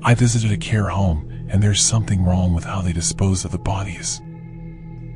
I visited a care home, and there's something wrong with how they dispose of the bodies.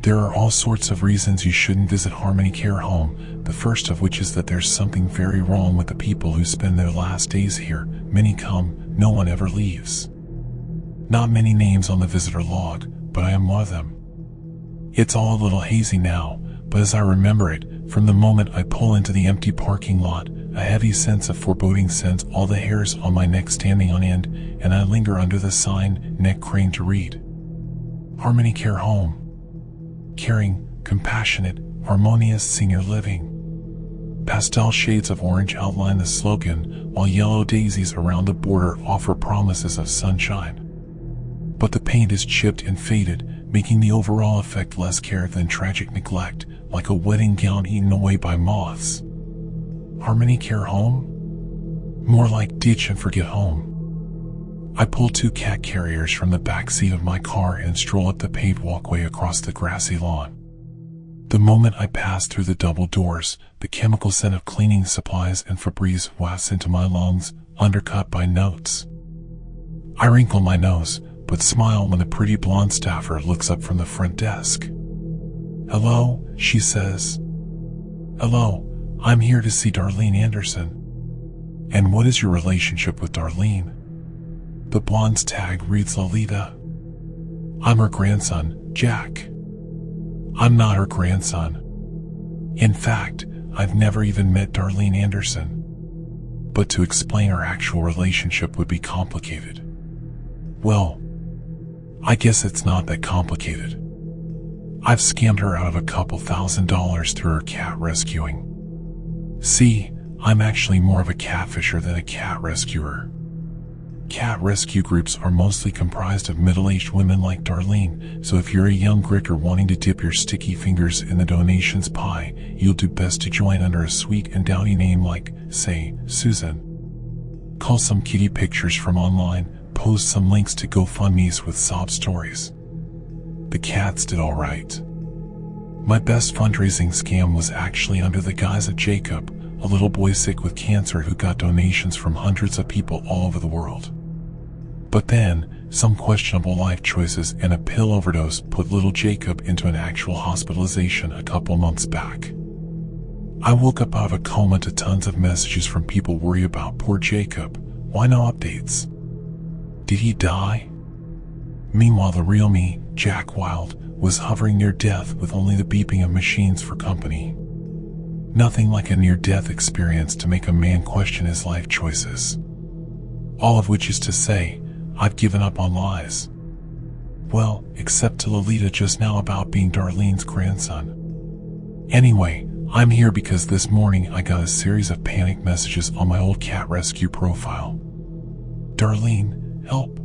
There are all sorts of reasons you shouldn't visit Harmony Care Home, the first of which is that there's something very wrong with the people who spend their last days here. Many come, no one ever leaves. Not many names on the visitor log, but I am one of them. It's all a little hazy now, but as I remember it, from the moment I pull into the empty parking lot, a heavy sense of foreboding sends all the hairs on my neck standing on end, and I linger under the sign, neck craned to read. Harmony Care Home. Caring, compassionate, harmonious senior living. Pastel shades of orange outline the slogan, while yellow daisies around the border offer promises of sunshine. But the paint is chipped and faded, making the overall effect less care than tragic neglect, like a wedding gown eaten away by moths. Harmony Care Home? More like ditch and forget home. I pull 2 cat carriers from the back seat of my car and stroll up the paved walkway across the grassy lawn. The moment I pass through the double doors, the chemical scent of cleaning supplies and Febreze wafts into my lungs, undercut by notes. I wrinkle my nose, but smile when the pretty blonde staffer looks up from the front desk. "Hello," she says. "Hello, I'm here to see Darlene Anderson." "And what is your relationship with Darlene?" The blonde's tag reads Lolita. "I'm her grandson, Jack." "I'm not her grandson. In fact, I've never even met Darlene Anderson." But to explain our actual relationship would be complicated. Well, I guess it's not that complicated. I've scammed her out of a couple $1,000s through her cat rescuing. See, I'm actually more of a catfisher than a cat rescuer. Cat rescue groups are mostly comprised of middle-aged women like Darlene, so if you're a young gricker wanting to dip your sticky fingers in the donations pie, you'll do best to join under a sweet and dowdy name like, say, Susan. Cull some kitty pictures from online, post some links to GoFundMes with sob stories. The cats did alright. My best fundraising scam was actually under the guise of Jacob, a little boy sick with cancer who got donations from hundreds of people all over the world. But then, some questionable life choices and a pill overdose put little Jacob into an actual hospitalization a couple months back. I woke up out of a coma to tons of messages from people worried about poor Jacob. Why no updates? Did he die? Meanwhile, the real me, Jack Wild, was hovering near death with only the beeping of machines for company. Nothing like a near-death experience to make a man question his life choices. All of which is to say, I've given up on lies. Well, except to Lolita just now about being Darlene's grandson. Anyway, I'm here because this morning I got a series of panic messages on my old cat rescue profile. "Darlene, help.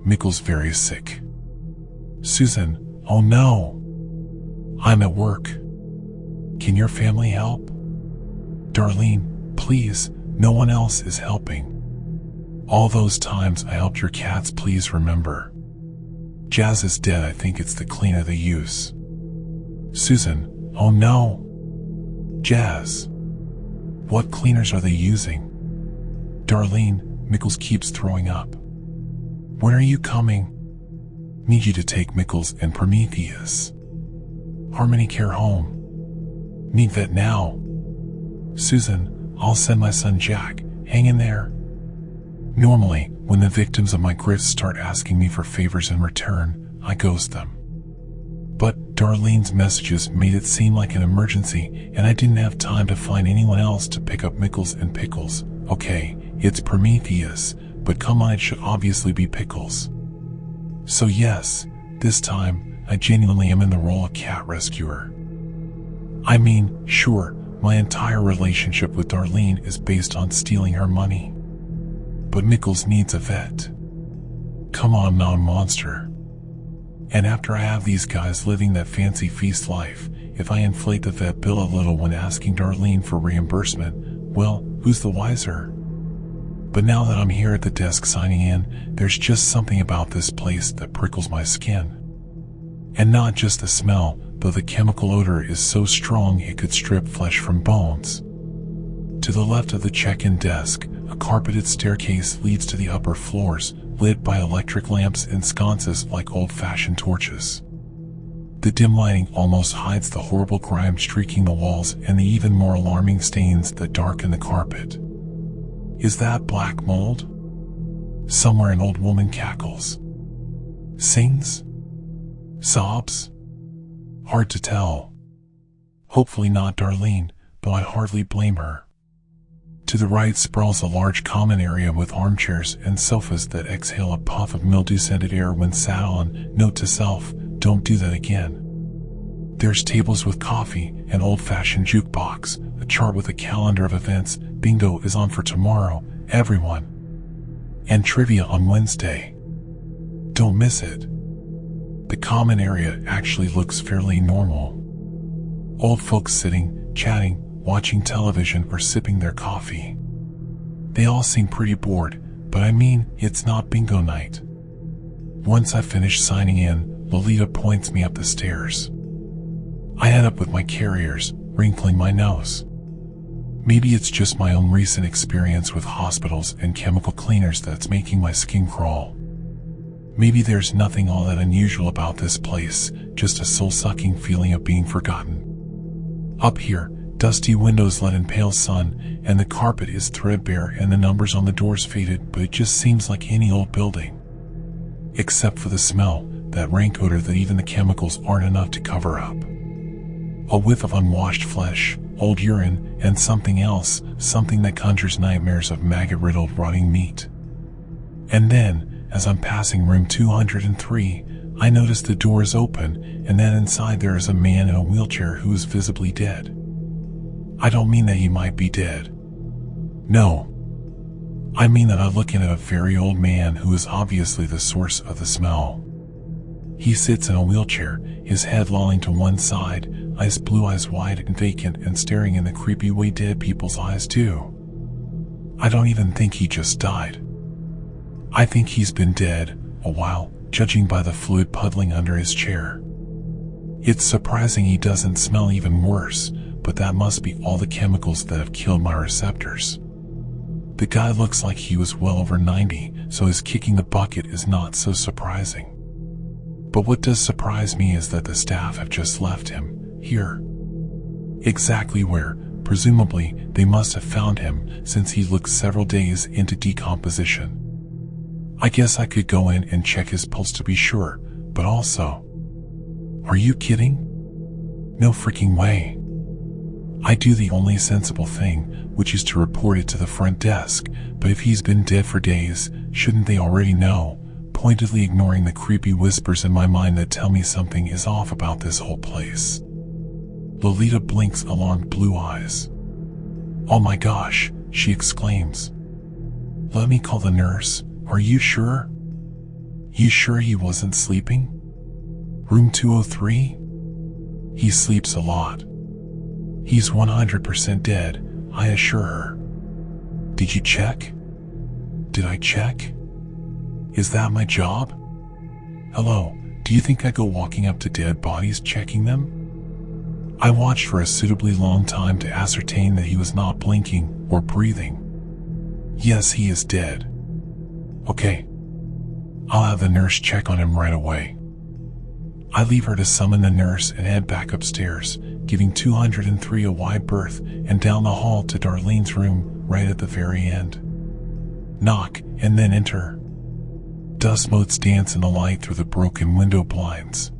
Mickle's very sick." "Susan, oh no. I'm at work. Can your family help?" "Darlene, please, no one else is helping. All those times I helped your cats, please remember. Jazz is dead, I think it's the cleaner they use." "Susan, oh no. Jazz. What cleaners are they using?" "Darlene, Mickles keeps throwing up." "When are you coming? Need you to take Mickles and Prometheus." "Harmony Care Home. Need that now." "Susan, I'll send my son Jack, hang in there." Normally, when the victims of my grifts start asking me for favors in return, I ghost them. But Darlene's messages made it seem like an emergency, and I didn't have time to find anyone else to pick up Mickles and Pickles. Okay, it's Prometheus, but come on, it should obviously be Pickles. So yes, this time, I genuinely am in the role of cat rescuer. I mean, sure, my entire relationship with Darlene is based on stealing her money. But Mickles needs a vet. Come on, non-monster. And after I have these guys living that fancy feast life, if I inflate the vet bill a little when asking Darlene for reimbursement, well, who's the wiser? But now that I'm here at the desk signing in, there's just something about this place that prickles my skin. And not just the smell, though the chemical odor is so strong it could strip flesh from bones. To the left of the check-in desk, a carpeted staircase leads to the upper floors, lit by electric lamps and sconces like old-fashioned torches. The dim lighting almost hides the horrible grime streaking the walls and the even more alarming stains that darken the carpet. Is that black mold? Somewhere an old woman cackles. Sings? Sobs? Hard to tell. Hopefully not Darlene, but I hardly blame her. To the right sprawls a large common area with armchairs and sofas that exhale a puff of mildew-scented air when sat on. Note to self, don't do that again. There's tables with coffee, an old-fashioned jukebox, a chart with a calendar of events. Bingo is on for tomorrow, everyone. And trivia on Wednesday. Don't miss it. The common area actually looks fairly normal. Old folks sitting, chatting, watching television or sipping their coffee. They all seem pretty bored, but I mean, it's not bingo night. Once I finish signing in, Lolita points me up the stairs. I head up with my carriers, wrinkling my nose. Maybe it's just my own recent experience with hospitals and chemical cleaners that's making my skin crawl. Maybe there's nothing all that unusual about this place, just a soul-sucking feeling of being forgotten. Up here, dusty windows let in pale sun, and the carpet is threadbare and the numbers on the doors faded, but it just seems like any old building. Except for the smell, that rank odor that even the chemicals aren't enough to cover up. A whiff of unwashed flesh, old urine, and something else, something that conjures nightmares of maggot-riddled rotting meat. And then, as I'm passing room 203, I notice the door is open, and then inside there is a man in a wheelchair who is visibly dead. I don't mean that he might be dead. No. I mean that I'm looking at a very old man who is obviously the source of the smell. He sits in a wheelchair, his head lolling to one side, blue eyes wide and vacant and staring in the creepy way dead people's eyes do. I don't even think he just died. I think he's been dead a while, judging by the fluid puddling under his chair. It's surprising he doesn't smell even worse, but that must be all the chemicals that have killed my receptors. The guy looks like he was well over 90, so his kicking the bucket is not so surprising. But what does surprise me is that the staff have just left him, here. Exactly where, presumably, they must have found him, since he looks several days into decomposition. I guess I could go in and check his pulse to be sure, but also... Are you kidding? No freaking way. I do the only sensible thing, which is to report it to the front desk, but if he's been dead for days, shouldn't they already know? Pointedly ignoring the creepy whispers in my mind that tell me something is off about this whole place. Lolita blinks alarmed blue eyes. Oh my gosh, she exclaims. Let me call the nurse. Are you sure? You sure he wasn't sleeping? Room 203? He sleeps a lot. He's 100% dead, I assure her. Did you check? Did I check? Is that my job? Hello, do you think I go walking up to dead bodies checking them? I watched for a suitably long time to ascertain that he was not blinking or breathing. Yes, he is dead. Okay. I'll have the nurse check on him right away. I leave her to summon the nurse and head back upstairs, giving 203 a wide berth and down the hall to Darlene's room right at the very end. Knock, and then enter. Dust motes dance in the light through the broken window blinds.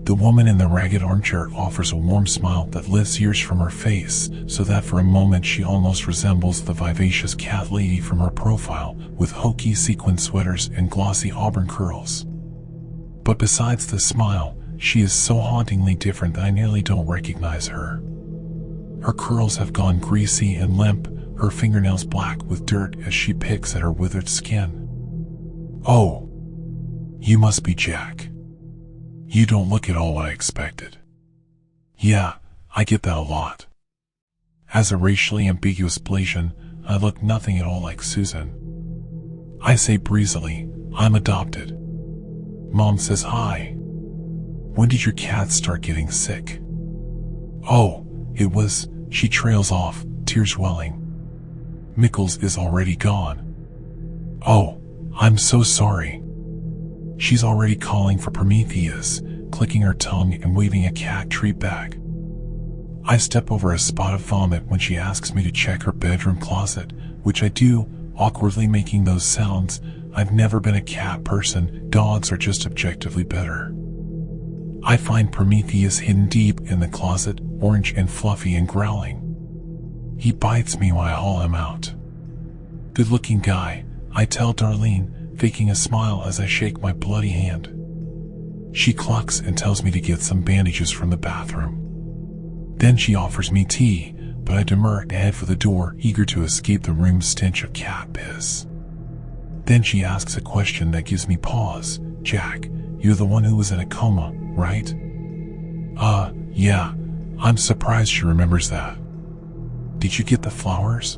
The woman in the ragged armchair offers a warm smile that lifts years from her face, so that for a moment she almost resembles the vivacious cat lady from her profile, with hokey sequin sweaters and glossy auburn curls. But besides the smile, she is so hauntingly different that I nearly don't recognize her. Her curls have gone greasy and limp, her fingernails black with dirt as she picks at her withered skin. Oh, you must be Jack. You don't look at all what I expected. Yeah, I get that a lot. As a racially ambiguous Blasian, I look nothing at all like Susan. I say breezily, I'm adopted. Mom says hi. When did your cat start getting sick? Oh, it was, she trails off, tears welling. Mickles is already gone. Oh, I'm so sorry. She's already calling for Prometheus, clicking her tongue and waving a cat treat back. I step over a spot of vomit when she asks me to check her bedroom closet, which I do, awkwardly making those sounds. I've never been a cat person, dogs are just objectively better. I find Prometheus hidden deep in the closet, orange and fluffy and growling. He bites me while I haul him out. Good-looking guy, I tell Darlene, faking a smile as I shake my bloody hand. She clucks and tells me to get some bandages from the bathroom. Then she offers me tea, but I demur and head for the door, eager to escape the room's stench of cat piss. Then she asks a question that gives me pause. Jack, you're the one who was in a coma, right? Yeah. I'm surprised she remembers that. Did you get the flowers?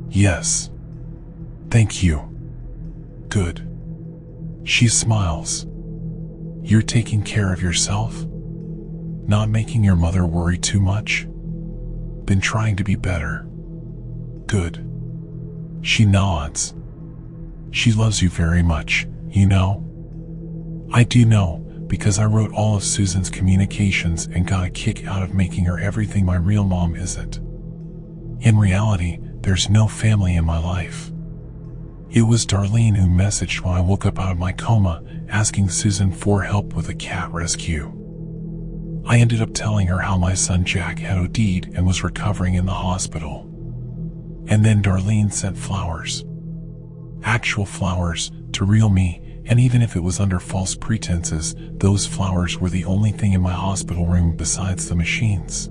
Yes. Thank you. Good. She smiles. You're taking care of yourself? Not making your mother worry too much? Been trying to be better. Good. She nods. She loves you very much, you know? I do know, because I wrote all of Susan's communications and got a kick out of making her everything my real mom isn't. In reality, there's no family in my life. It was Darlene who messaged when I woke up out of my coma, asking Susan for help with a cat rescue. I ended up telling her how my son Jack had OD'd and was recovering in the hospital. And then Darlene sent flowers. Actual flowers, to real me, and even if it was under false pretenses, those flowers were the only thing in my hospital room besides the machines.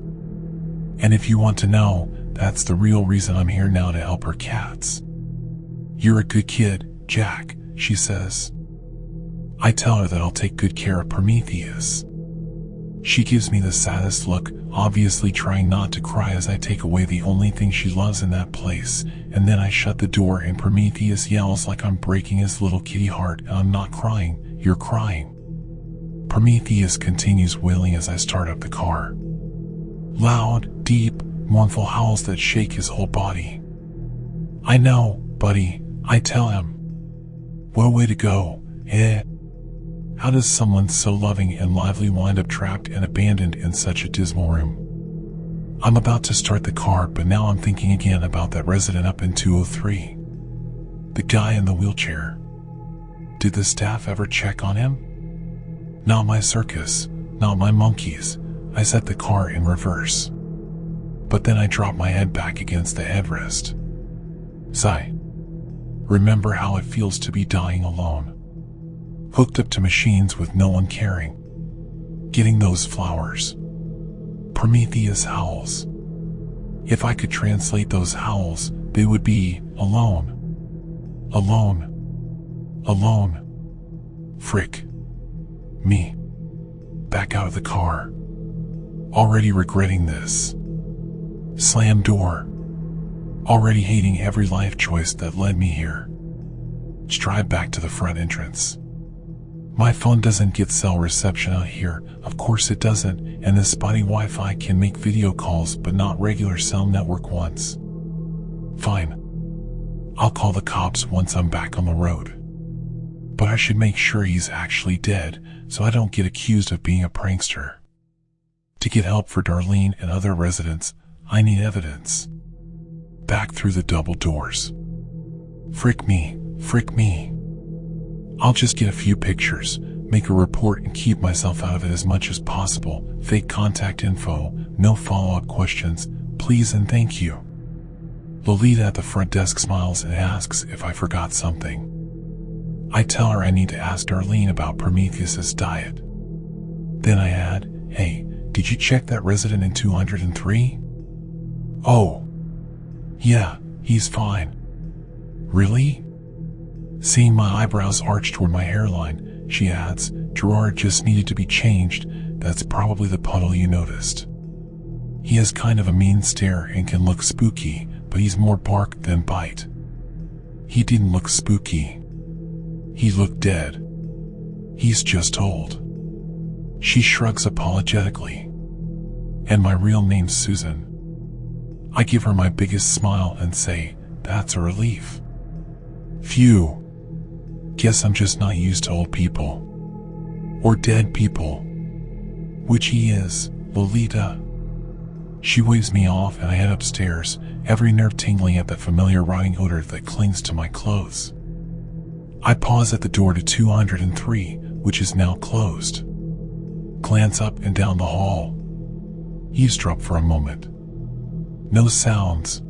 And if you want to know, that's the real reason I'm here now, to help her cats. You're a good kid, Jack, she says. I tell her that I'll take good care of Prometheus. She gives me the saddest look, obviously trying not to cry as I take away the only thing she loves in that place, and then I shut the door and Prometheus yells like I'm breaking his little kitty heart, and I'm not crying, you're crying. Prometheus continues wailing as I start up the car. Loud, deep, mournful howls that shake his whole body. I know, buddy, I tell him. What a way to go, eh? How does someone so loving and lively wind up trapped and abandoned in such a dismal room? I'm about to start the car, but now I'm thinking again about that resident up in 203. The guy in the wheelchair. Did the staff ever check on him? Not my circus, not my monkeys. I set the car in reverse. But then I drop my head back against the headrest. Sigh. Remember how it feels to be dying alone. Hooked up to machines with no one caring. Getting those flowers. Prometheus howls. If I could translate those howls, they would be alone. Alone. Alone. Frick. Me. Back out of the car. Already regretting this. Slam door. Already hating every life choice that led me here. Stride back to the front entrance. My phone doesn't get cell reception out here, of course it doesn't, and the spotty Wi-Fi can make video calls but not regular cell network ones. Fine. I'll call the cops once I'm back on the road. But I should make sure he's actually dead, so I don't get accused of being a prankster. To get help for Darlene and other residents, I need evidence. Back through the double doors. Frick me, frick me. I'll just get a few pictures, make a report and keep myself out of it as much as possible. Fake contact info, no follow-up questions, please and thank you. Lolita at the front desk smiles and asks if I forgot something. I tell her I need to ask Darlene about Prometheus's diet. Then I add, hey, did you check that resident in 203? Oh. Yeah, he's fine. Really? Seeing my eyebrows arch toward my hairline, she adds, Gerard just needed to be changed, that's probably the puddle you noticed. He has kind of a mean stare and can look spooky, but he's more bark than bite. He didn't look spooky. He looked dead. He's just old. She shrugs apologetically. And my real name's Susan. I give her my biggest smile and say, that's a relief. Phew. Guess I'm just not used to old people. Or dead people. Which he is, Lolita. She waves me off and I head upstairs, every nerve tingling at that familiar rotting odor that clings to my clothes. I pause at the door to 203, which is now closed. Glance up and down the hall. Eavesdrop for a moment. No sounds.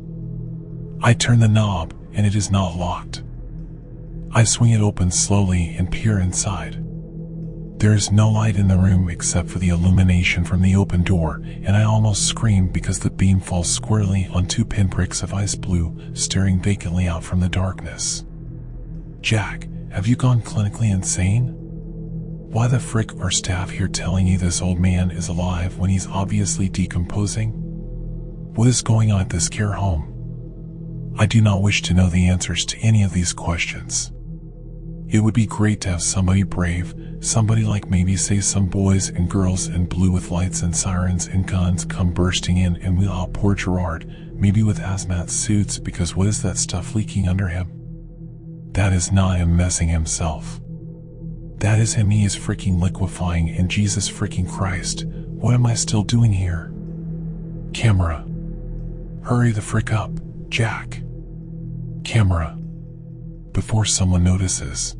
I turn the knob and it is not locked. I swing it open slowly and peer inside. There is no light in the room except for the illumination from the open door, and I almost scream because the beam falls squarely on two pinpricks of ice blue staring vacantly out from the darkness. Jack, have you gone clinically insane? Why the frick are staff here telling you this old man is alive when he's obviously decomposing? What is going on at this care home? I do not wish to know the answers to any of these questions. It would be great to have somebody brave, somebody like maybe say some boys and girls in blue with lights and sirens and guns come bursting in and wheel out poor Gerard, maybe with hazmat suits, because what is that stuff leaking under him? That is not him messing himself. That is him, he is freaking liquefying, and Jesus freaking Christ, what am I still doing here? Camera. Hurry the frick up, Jack. Camera. Before someone notices.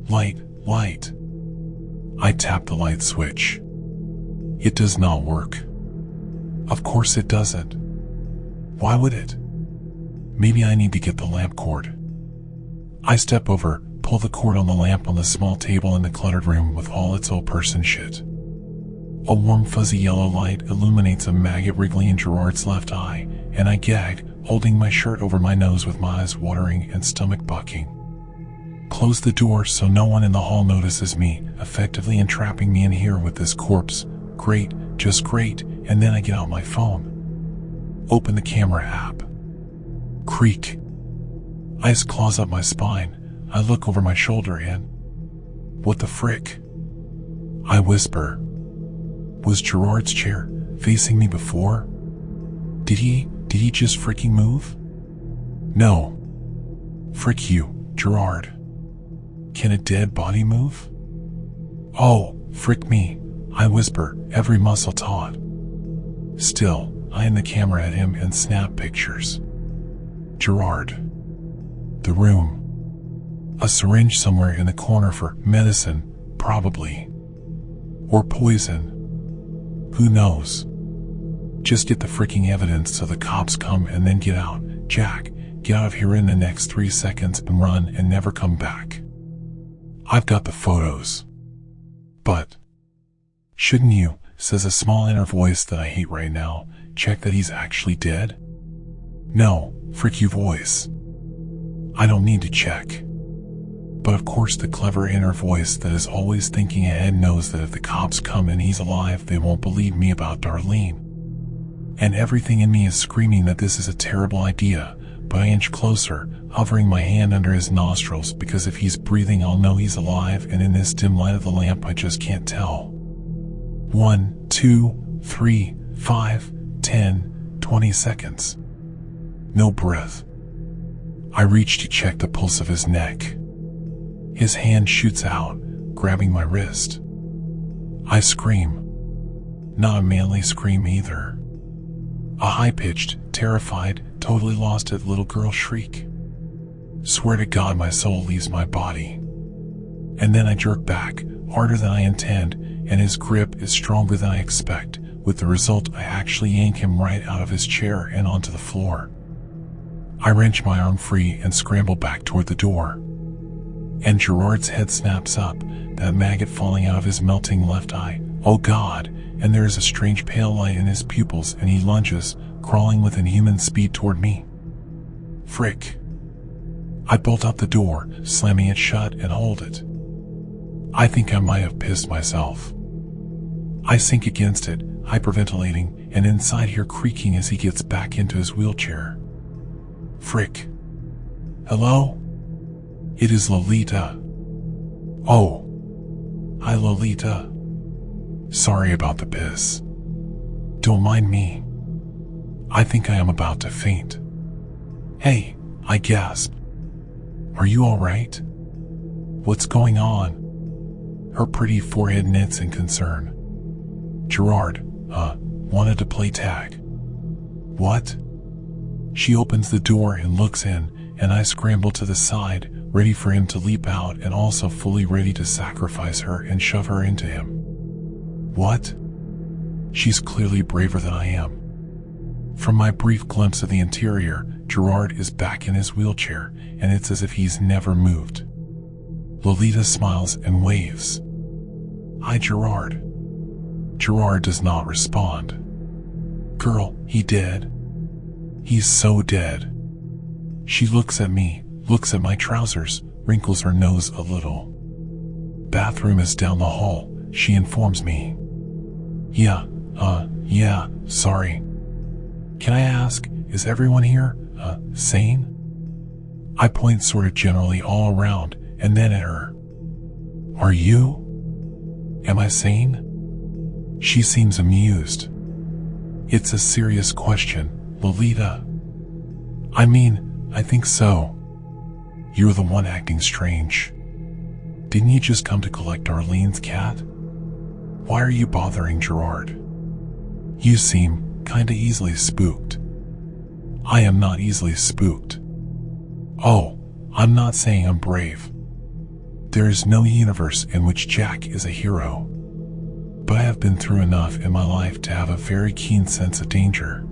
Light, light. I tap the light switch. It does not work. Of course it doesn't. Why would it? Maybe I need to get the lamp cord. I step over, pull the cord on the lamp on the small table in the cluttered room with all its old person shit. A warm fuzzy yellow light illuminates a maggot wriggling in Gerard's left eye, and I gag, holding my shirt over my nose with my eyes watering and stomach bucking. Close the door so no one in the hall notices me, effectively entrapping me in here with this corpse. Great, just great, and then I get out my phone. Open the camera app. Creak. Ice claws up my spine. I look over my shoulder and... What the frick? I whisper. Was Gerard's chair facing me before? Did he just freaking move? No. Frick you, Gerard. Can a dead body move? Oh, frick me, I whisper, every muscle taut. Still, I aim the camera at him and snap pictures. Gerard. The room. A syringe somewhere in the corner for medicine, probably. Or poison. Who knows? Just get the freaking evidence so the cops come and then get out. Jack, get out of here in the next 3 seconds and run and never come back. I've got the photos. But shouldn't you, says a small inner voice that I hate right now, check that he's actually dead? No, frick you voice. I don't need to check. But of course the clever inner voice that is always thinking ahead knows that if the cops come and he's alive, they won't believe me about Darlene. And everything in me is screaming that this is a terrible idea, but I inch closer, hovering my hand under his nostrils, because if he's breathing I'll know he's alive, and in this dim light of the lamp I just can't tell. 1, 2, 3, 5, 10, 20 seconds. No breath. I reach to check the pulse of his neck. His hand shoots out, grabbing my wrist. I scream. Not a manly scream either. A high-pitched, terrified, totally lost it little girl shriek. Swear to God my soul leaves my body. And then I jerk back, harder than I intend, and his grip is stronger than I expect, with the result I actually yank him right out of his chair and onto the floor. I wrench my arm free and scramble back toward the door. And Gerard's head snaps up, that maggot falling out of his melting left eye. Oh God, and there is a strange pale light in his pupils, and he lunges, crawling with inhuman speed toward me. Frick. I bolt out the door, slamming it shut and hold it. I think I might have pissed myself. I sink against it, hyperventilating, and inside hear creaking as he gets back into his wheelchair. Frick. Hello? It is Lolita. Oh. Hi, Lolita. Sorry about the piss. Don't mind me. I think I am about to faint. Hey, I gasp. Are you alright? What's going on? Her pretty forehead knits in concern. Gerard, wanted to play tag. What? She opens the door and looks in, and I scramble to the side, ready for him to leap out and also fully ready to sacrifice her and shove her into him. What? She's clearly braver than I am. From my brief glimpse of the interior, Gerard is back in his wheelchair, and it's as if he's never moved. Lolita smiles and waves. Hi, Gerard. Gerard does not respond. Girl, he dead? He's so dead. She looks at me, looks at my trousers, wrinkles her nose a little. Bathroom is down the hall, she informs me. Yeah, sorry. Can I ask, is everyone here, sane? I point sort of generally all around, and then at her. Are you? Am I sane? She seems amused. It's a serious question, Lolita. I mean, I think so. You're the one acting strange. Didn't you just come to collect Arlene's cat? Why are you bothering Gerard? You seem kinda easily spooked. I am not easily spooked. Oh, I'm not saying I'm brave. There is no universe in which Jack is a hero. But I have been through enough in my life to have a very keen sense of danger.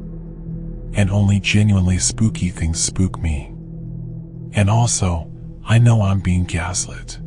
And only genuinely spooky things spook me. And also, I know I'm being gaslit.